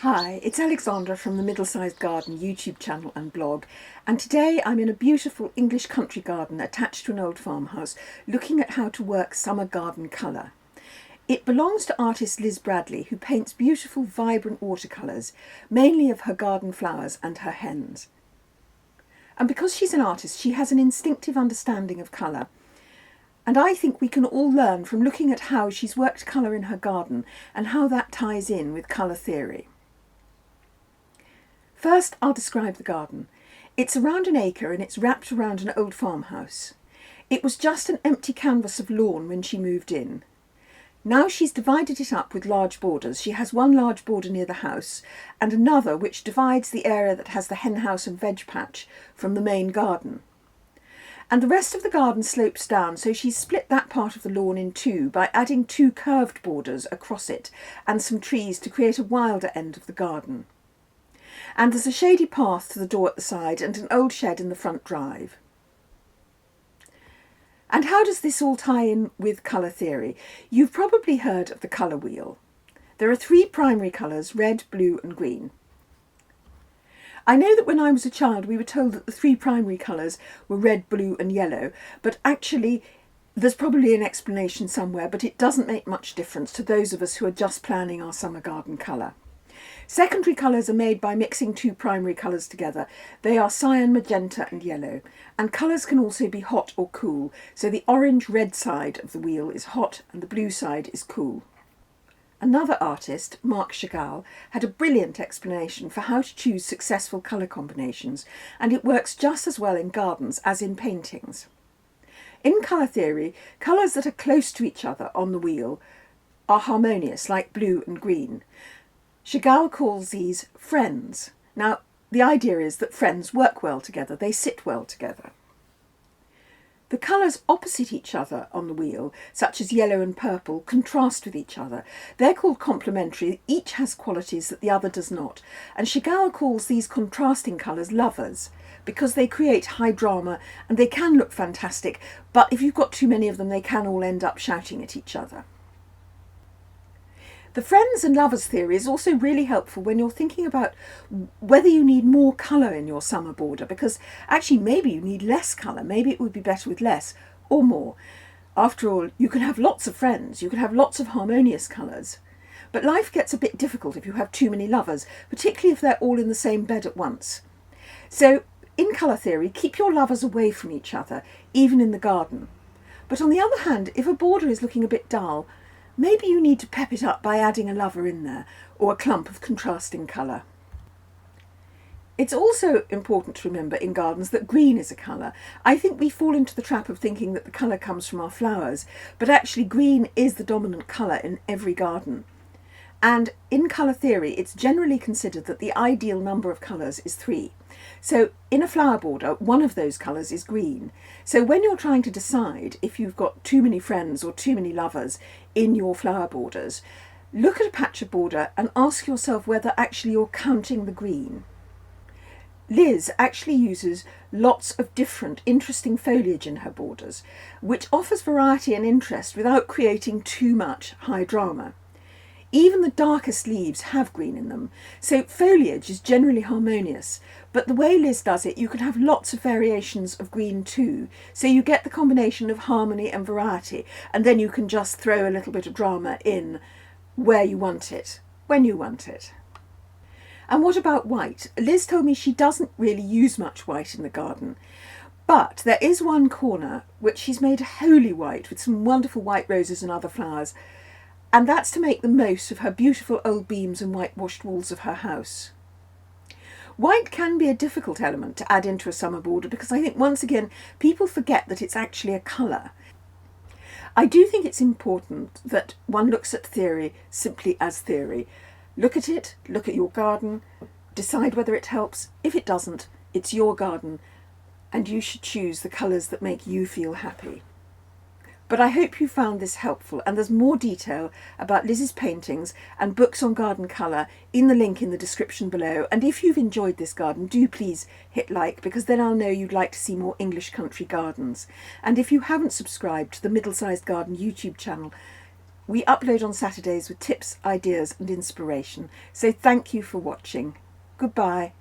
Hi, it's Alexandra from the Middlesized Garden YouTube channel and blog, and today I'm in a beautiful English country garden attached to an old farmhouse looking at how to work summer garden colour. It belongs to artist Liz Bradley, who paints beautiful vibrant watercolours, mainly of her garden flowers and her hens. And because she's an artist, she has an instinctive understanding of colour. And I think we can all learn from looking at how she's worked colour in her garden and how that ties in with colour theory. First, I'll describe the garden. It's around an acre and it's wrapped around an old farmhouse. It was just an empty canvas of lawn when she moved in. Now she's divided it up with large borders. She has one large border near the house and another which divides the area that has the hen house and veg patch from the main garden. And the rest of the garden slopes down, so she's split that part of the lawn in two by adding two curved borders across it and some trees to create a wilder end of the garden. And there's a shady path to the door at the side and an old shed in the front drive. And how does this all tie in with colour theory? You've probably heard of the colour wheel. There are three primary colours: red, blue and green. I know that when I was a child we were told that the three primary colours were red, blue and yellow, but actually there's probably an explanation somewhere, but it doesn't make much difference to those of us who are just planning our summer garden colour. Secondary colours are made by mixing two primary colours together. They are cyan, magenta and yellow. And colours can also be hot or cool, so the orange-red side of the wheel is hot and the blue side is cool. Another artist, Marc Chagall, had a brilliant explanation for how to choose successful colour combinations, and it works just as well in gardens as in paintings. In colour theory, colours that are close to each other on the wheel are harmonious, like blue and green. Chagall calls these friends. Now, the idea is that friends work well together, they sit well together. The colours opposite each other on the wheel, such as yellow and purple, contrast with each other. They're called complementary. Each has qualities that the other does not. And Chagall calls these contrasting colours lovers, because they create high drama and they can look fantastic, but if you've got too many of them, they can all end up shouting at each other. The friends and lovers theory is also really helpful when you're thinking about whether you need more colour in your summer border, because actually maybe you need less colour, maybe it would be better with less or more. After all, you can have lots of friends, you can have lots of harmonious colours, but life gets a bit difficult if you have too many lovers, particularly if they're all in the same bed at once. So in colour theory, keep your lovers away from each other, even in the garden. But on the other hand, if a border is looking a bit dull, maybe you need to pep it up by adding a lover in there, or a clump of contrasting colour. It's also important to remember in gardens that green is a colour. I think we fall into the trap of thinking that the colour comes from our flowers, but actually green is the dominant colour in every garden. And in colour theory, it's generally considered that the ideal number of colours is 3. So in a flower border, one of those colours is green. So when you're trying to decide if you've got too many friends or too many lovers in your flower borders, look at a patch of border and ask yourself whether actually you're counting the green. Liz actually uses lots of different interesting foliage in her borders, which offers variety and interest without creating too much high drama. Even the darkest leaves have green in them, so foliage is generally harmonious, but the way Liz does it, you can have lots of variations of green too, so you get the combination of harmony and variety, and then you can just throw a little bit of drama in where you want it, when you want it. And what about white? Liz told me she doesn't really use much white in the garden, but there is one corner which she's made wholly white with some wonderful white roses and other flowers, and that's to make the most of her beautiful old beams and whitewashed walls of her house. White can be a difficult element to add into a summer border because I think once again people forget that it's actually a colour. I do think it's important that one looks at theory simply as theory. Look at it, look at your garden, decide whether it helps. If it doesn't, it's your garden and you should choose the colours that make you feel happy. But I hope you found this helpful, and there's more detail about Liz's paintings and books on garden colour in the link in the description below. And if you've enjoyed this garden, do please hit like, because then I'll know you'd like to see more English country gardens. And if you haven't subscribed to the Middlesized Garden YouTube channel, We upload on Saturdays with tips, ideas and inspiration. So thank you for watching. Goodbye.